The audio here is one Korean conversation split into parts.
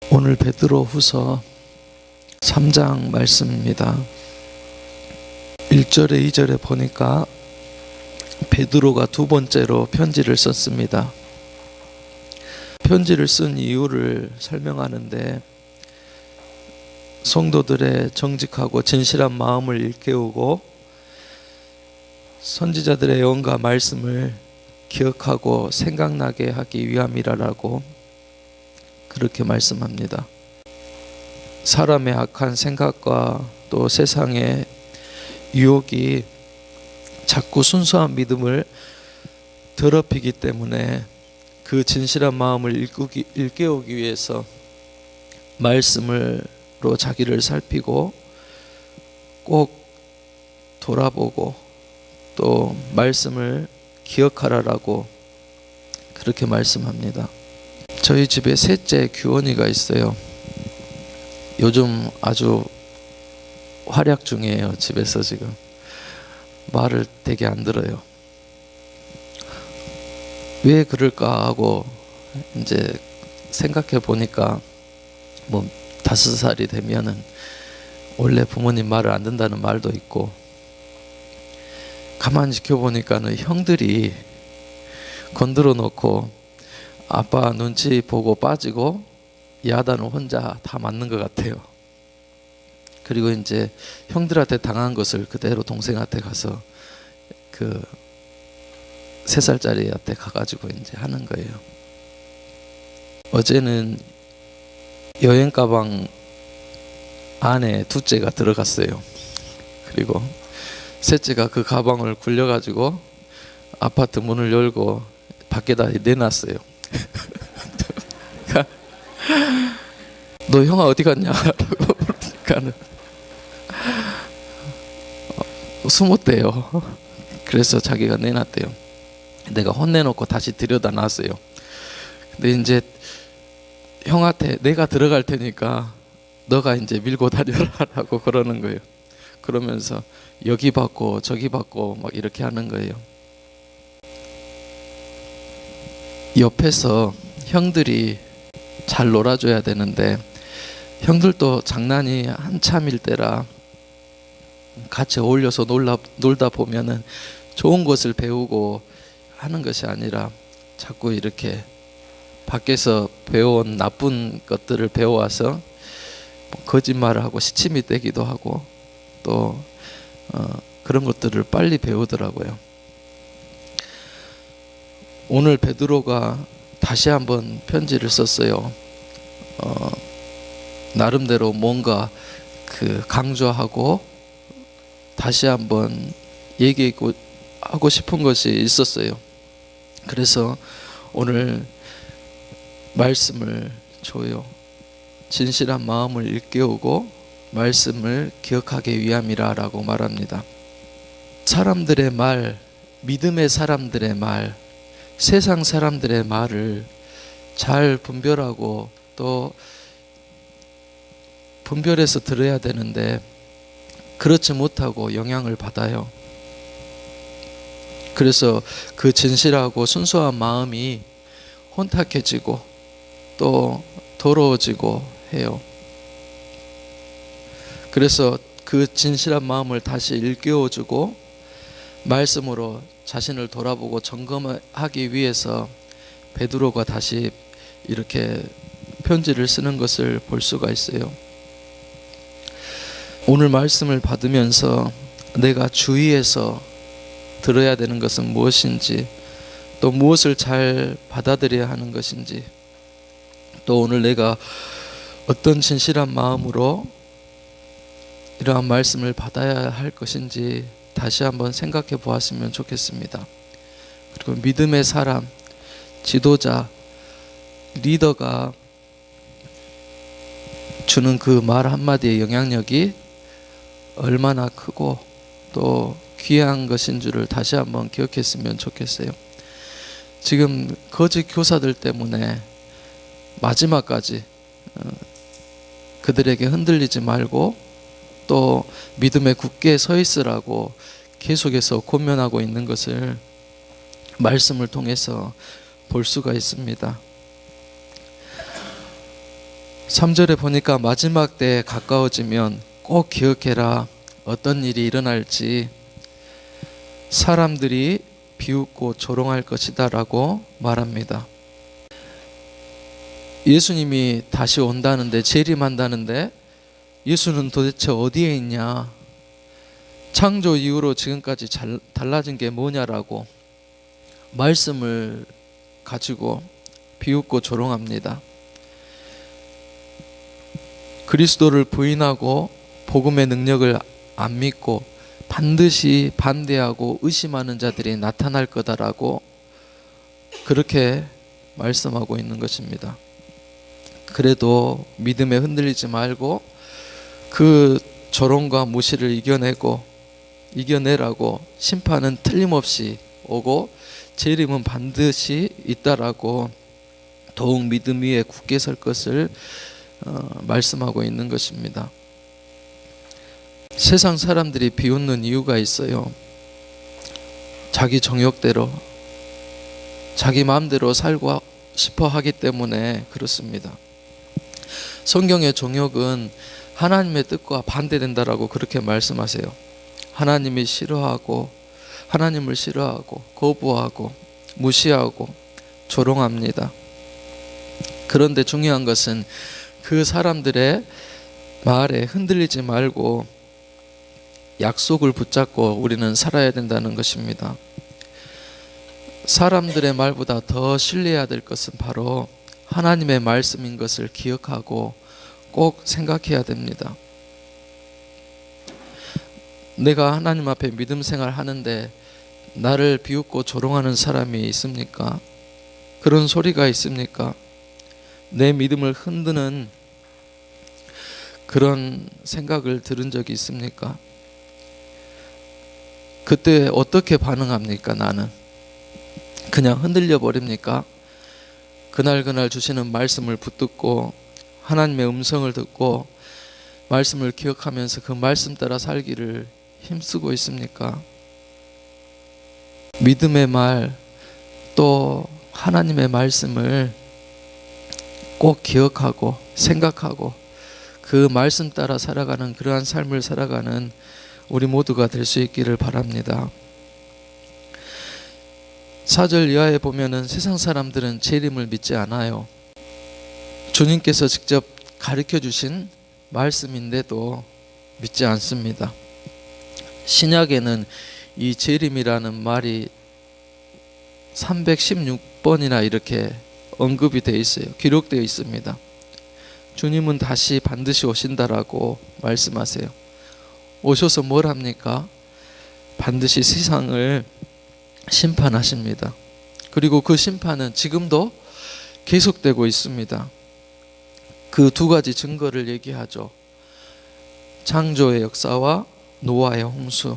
오늘 베드로후서 3장 말씀입니다. 1절에 2절에 보니까 베드로가 두 번째로 편지를 썼습니다. 편지를 쓴 이유를 설명하는데 성도들의 정직하고 진실한 마음을 일깨우고 선지자들의 영과 말씀을 기억하고 생각나게 하기 위함이라고 그렇게 말씀합니다. 사람의 악한 생각과 또 세상의 유혹이 자꾸 순수한 믿음을 더럽히기 때문에 그 진실한 마음을 일깨우기 위해서 말씀으로 자기를 살피고 꼭 돌아보고 또 말씀을 기억하라라고 그렇게 말씀합니다. 저희 집에 셋째 규원이가 있어요. 요즘 아주 활약 중이에요. 집에서 지금 말을 되게 안 들어요. 왜 그럴까 하고 이제 생각해 보니까 5살이 되면은 원래 부모님 말을 안 듣는다는 말도 있고, 가만히 지켜보니까는 형들이 건드려 놓고 아빠 눈치 보고 빠지고 야단을 혼자 다 맞는 것 같아요. 그리고 이제 형들한테 당한 것을 그대로 동생한테 가서 그 3살짜리한테 가가지고 이제 하는 거예요. 어제는 여행 가방 안에 둘째가 들어갔어요. 그리고 셋째가 그 가방을 굴려가지고 아파트 문을 열고 밖에다 내놨어요. 너 형아 어디 갔냐? 라고 그러니까는 숨었대요. 그래서 자기가 내놨대요. 내가 혼내놓고 다시 들여다 놨어요. 근데 이제 형한테 내가 들어갈 테니까 너가 이제 밀고 다녀라라고 그러는 거예요. 그러면서 여기 받고 저기 받고 막 이렇게 하는 거예요. 옆에서 형들이 잘 놀아줘야 되는데 형들도 장난이 한참일 때라 같이 어울려서 놀다 보면은 좋은 것을 배우고 하는 것이 아니라 자꾸 이렇게 밖에서 배워온 나쁜 것들을 배워와서 거짓말을 하고 시침이 떼기도 하고 또 그런 것들을 빨리 배우더라고요. 오늘 베드로가 다시 한번 편지를 썼어요. 나름대로 뭔가 강조하고 다시 한번 얘기하고 싶은 것이 있었어요. 그래서 오늘 말씀을 줘요. 진실한 마음을 일깨우고 말씀을 기억하기 위함이라고 말합니다. 사람들의 말, 믿음의 사람들의 말, 세상 사람들의 말을 잘 분별하고 또 분별해서 들어야 되는데 그렇지 못하고 영향을 받아요. 그래서 그 진실하고 순수한 마음이 혼탁해지고 또 더러워지고 해요. 그래서 그 진실한 마음을 다시 일깨워주고 말씀으로 자신을 돌아보고 점검하기 위해서 베드로가 다시 이렇게 편지를 쓰는 것을 볼 수가 있어요. 오늘 말씀을 받으면서 내가 주의해서 들어야 되는 것은 무엇인지, 또 무엇을 잘 받아들여야 하는 것인지, 또 오늘 내가 어떤 진실한 마음으로 이러한 말씀을 받아야 할 것인지 다시 한번 생각해 보았으면 좋겠습니다. 그리고 믿음의 사람, 지도자, 리더가 주는 그 말 한마디의 영향력이 얼마나 크고 또 귀한 것인 줄을 다시 한번 기억했으면 좋겠어요. 지금 거짓 교사들 때문에 마지막까지 그들에게 흔들리지 말고 또 믿음에 굳게 서 있으라고 계속해서 권면하고 있는 것을 말씀을 통해서 볼 수가 있습니다. 3절에 보니까 마지막 때에 가까워지면 꼭 기억해라. 어떤 일이 일어날지 사람들이 비웃고 조롱할 것이다 라고 말합니다. 예수님이 다시 온다는데, 재림한다는데 예수는 도대체 어디에 있냐, 창조 이후로 지금까지 달라진 게 뭐냐라고 말씀을 가지고 비웃고 조롱합니다. 그리스도를 부인하고 복음의 능력을 안 믿고 반드시 반대하고 의심하는 자들이 나타날 거다라고 그렇게 말씀하고 있는 것입니다. 그래도 믿음에 흔들리지 말고 그 조롱과 무시를 이겨내라고 심판은 틀림없이 오고 재림은 반드시 있다라고 더욱 믿음 위에 굳게 설 것을 말씀하고 있는 것입니다. 세상 사람들이 비웃는 이유가 있어요. 자기 정욕대로 자기 마음대로 살고 싶어 하기 때문에 그렇습니다. 성경의 정욕은 하나님의 뜻과 반대된다라고 그렇게 말씀하세요. 하나님을 싫어하고 거부하고 무시하고 조롱합니다. 그런데 중요한 것은 그 사람들의 말에 흔들리지 말고 약속을 붙잡고 우리는 살아야 된다는 것입니다. 사람들의 말보다 더 신뢰해야 될 것은 바로 하나님의 말씀인 것을 기억하고 꼭 생각해야 됩니다. 내가 하나님 앞에 믿음 생활 하는데 나를 비웃고 조롱하는 사람이 있습니까? 그런 소리가 있습니까? 내 믿음을 흔드는 그런 생각을 들은 적이 있습니까? 그때 어떻게 반응합니까? 나는 그냥 흔들려 버립니까? 그날 주시는 말씀을 붙들고 하나님의 음성을 듣고 말씀을 기억하면서 그 말씀 따라 살기를 힘쓰고 있습니까? 믿음의 말, 또 하나님의 말씀을 꼭 기억하고 생각하고 그 말씀 따라 살아가는 그러한 삶을 살아가는 우리 모두가 될 수 있기를 바랍니다. 4절 이하에 보면은 세상 사람들은 재림을 믿지 않아요. 주님께서 직접 가르쳐 주신 말씀인데도 믿지 않습니다. 신약에는 이 재림이라는 말이 316번이나 이렇게 언급이 되어 있어요. 기록되어 있습니다. 주님은 다시 반드시 오신다라고 말씀하세요. 오셔서 뭘 합니까? 반드시 세상을 심판하십니다. 그리고 그 심판은 지금도 계속되고 있습니다. 그 두 가지 증거를 얘기하죠. 창조의 역사와 노아의 홍수.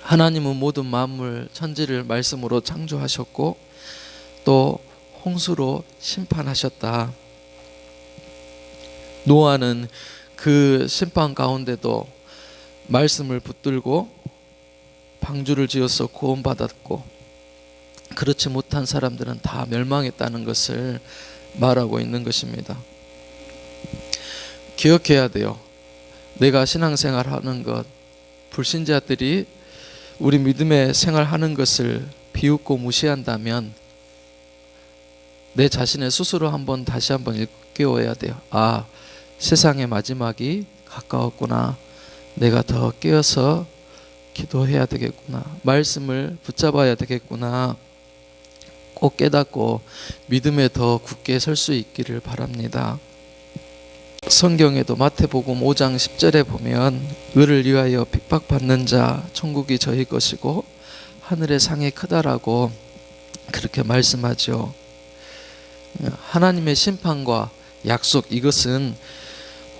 하나님은 모든 만물 천지를 말씀으로 창조하셨고 또 홍수로 심판하셨다. 노아는 그 심판 가운데도 말씀을 붙들고 방주를 지어서 구원받았고 그렇지 못한 사람들은 다 멸망했다는 것을 말하고 있는 것입니다. 기억해야 돼요. 내가 신앙생활하는 것, 불신자들이 우리 믿음의 생활하는 것을 비웃고 무시한다면 내 자신의 스스로 다시 한번 일깨워야 돼요. 아, 세상의 마지막이 가까웠구나. 내가 더 깨어서 기도해야 되겠구나. 말씀을 붙잡아야 되겠구나. 꼭 깨닫고 믿음에 더 굳게 설 수 있기를 바랍니다. 성경에도 마태복음 5장 10절에 보면 의를 위하여 핍박받는 자 천국이 저희 것이고 하늘의 상이 크다라고 그렇게 말씀하죠. 하나님의 심판과 약속, 이것은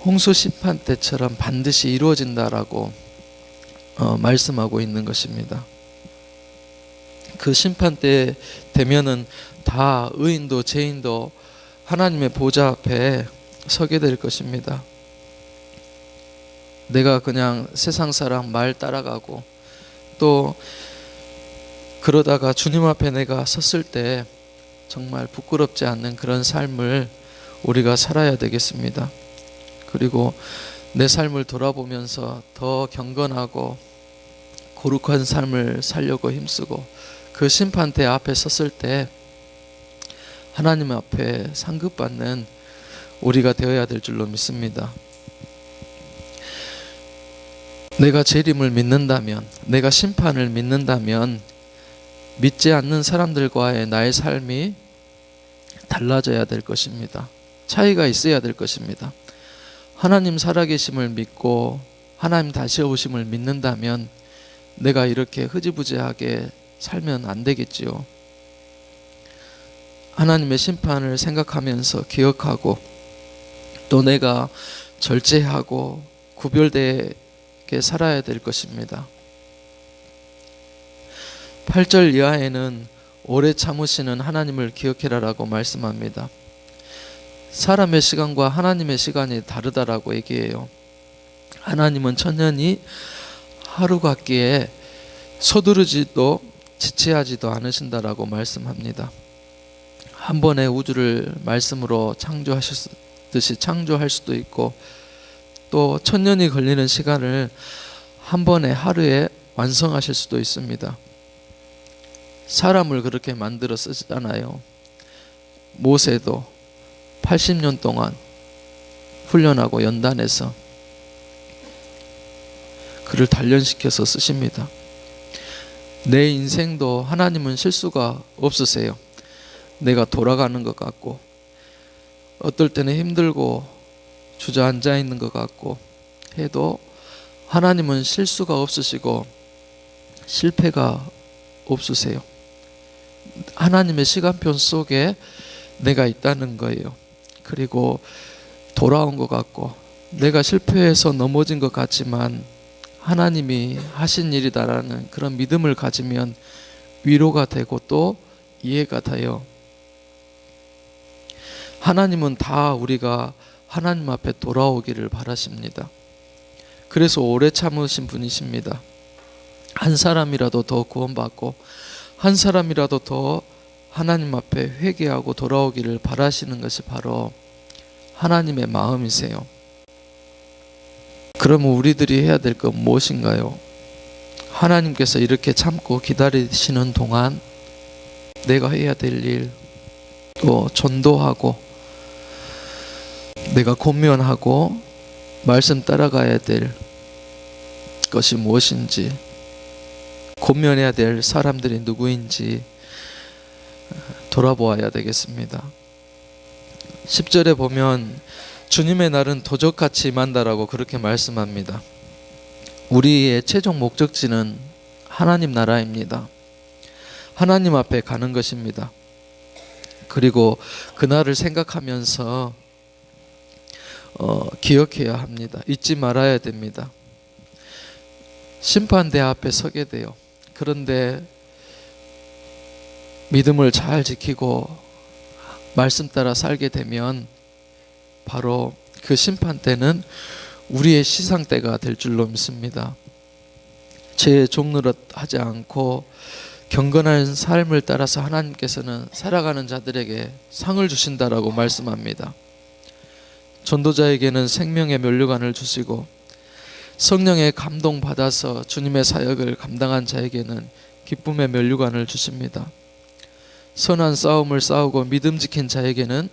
홍수 심판 때처럼 반드시 이루어진다라고 말씀하고 있는 것입니다. 그 심판 때 되면은 다 의인도 죄인도 하나님의 보좌 앞에 서게 될 것입니다. 내가 그냥 세상 사람 말 따라가고 또 그러다가 주님 앞에 내가 섰을 때 정말 부끄럽지 않는 그런 삶을 우리가 살아야 되겠습니다. 그리고 내 삶을 돌아보면서 더 경건하고 거룩한 삶을 살려고 힘쓰고 그 심판대 앞에 섰을 때 하나님 앞에 상급받는 우리가 되어야 될 줄로 믿습니다. 내가 재림을 믿는다면, 내가 심판을 믿는다면 믿지 않는 사람들과의 나의 삶이 달라져야 될 것입니다. 차이가 있어야 될 것입니다. 하나님 살아계심을 믿고 하나님 다시 오심을 믿는다면 내가 이렇게 흐지부지하게 살면 안 되겠지요. 하나님의 심판을 생각하면서 기억하고 또 내가 절제하고 구별되게 살아야 될 것입니다. 8절 이하에는 오래 참으시는 하나님을 기억해라라고 말씀합니다. 사람의 시간과 하나님의 시간이 다르다라고 얘기해요. 하나님은 천년이 하루 같기에 서두르지도 지체하지도 않으신다라고 말씀합니다. 한 번에 우주를 말씀으로 창조하셨듯이 창조할 수도 있고 또 천년이 걸리는 시간을 한 번에 하루에 완성하실 수도 있습니다. 사람을 그렇게 만들어 쓰잖아요. 모세도 80년 동안 훈련하고 연단해서 그를 단련시켜서 쓰십니다. 내 인생도 하나님은 실수가 없으세요. 내가 돌아가는 것 같고 어떨 때는 힘들고 주저앉아 있는 것 같고 해도 하나님은 실수가 없으시고 실패가 없으세요. 하나님의 시간표 속에 내가 있다는 거예요. 그리고 돌아온 것 같고 내가 실패해서 넘어진 것 같지만 하나님이 하신 일이다라는 그런 믿음을 가지면 위로가 되고 또 이해가 돼요. 하나님은 다 우리가 하나님 앞에 돌아오기를 바라십니다. 그래서 오래 참으신 분이십니다. 한 사람이라도 더 구원받고 한 사람이라도 더 하나님 앞에 회개하고 돌아오기를 바라시는 것이 바로 하나님의 마음이세요. 그러면 우리들이 해야 될 건 무엇인가요? 하나님께서 이렇게 참고 기다리시는 동안 내가 해야 될 일, 또 전도하고 내가 권면하고 말씀 따라가야 될 것이 무엇인지, 권면해야 될 사람들이 누구인지 돌아보아야 되겠습니다. 10절에 보면 주님의 날은 도적같이 임한다라고 그렇게 말씀합니다. 우리의 최종 목적지는 하나님 나라입니다. 하나님 앞에 가는 것입니다. 그리고 그날을 생각하면서 기억해야 합니다. 잊지 말아야 됩니다. 심판대 앞에 서게 돼요. 그런데 믿음을 잘 지키고 말씀 따라 살게 되면 바로 그 심판대는 우리의 시상대가 될 줄로 믿습니다. 제 종노릇 하지 않고 경건한 삶을 따라서 하나님께서는 살아가는 자들에게 상을 주신다라고 말씀합니다. 전도자에게는 생명의 면류관을 주시고 성령의 감동 받아서 주님의 사역을 감당한 자에게는 기쁨의 면류관을 주십니다. 선한 싸움을 싸우고 믿음 지킨 자에게는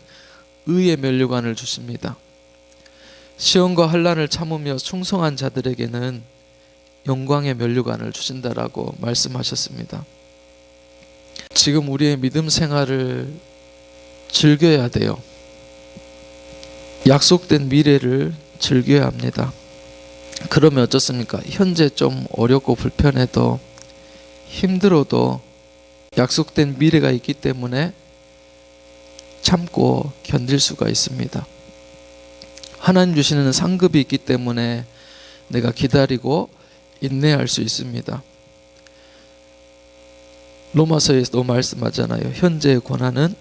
의의 면류관을 주십니다. 시험과 환난을 참으며 충성한 자들에게는 영광의 면류관을 주신다라고 말씀하셨습니다. 지금 우리의 믿음 생활을 즐겨야 돼요. 약속된 미래를 즐겨야 합니다. 그러면 어떻습니까? 현재 좀 어렵고 불편해도 힘들어도 약속된 미래가 있기 때문에 참고 견딜 수가 있습니다. 하나님 주시는 상급이 있기 때문에 내가 기다리고 인내할 수 있습니다. 로마서에서도 말씀하잖아요. 현재의 고난은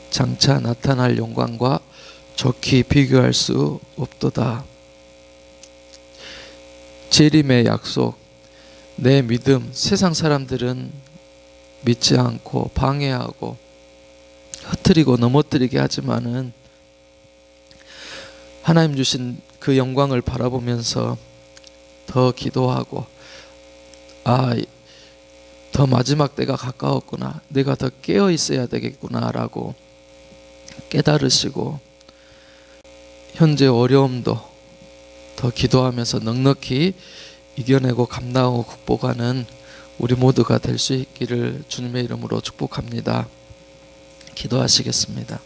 장차 나타날 영광과 좋게 비교할 수 없도다. 재림의 약속, 내 믿음, 세상 사람들은 믿지 않고 방해하고 흐트리고 넘어뜨리게 하지만은 하나님 주신 그 영광을 바라보면서 더 기도하고, 더 마지막 때가 가까웠구나, 내가 더 깨어 있어야 되겠구나라고 깨달으시고, 현재 어려움도 더 기도하면서 넉넉히 이겨내고 감당하고 극복하는 우리 모두가 될 수 있기를 주님의 이름으로 축복합니다. 기도하시겠습니다.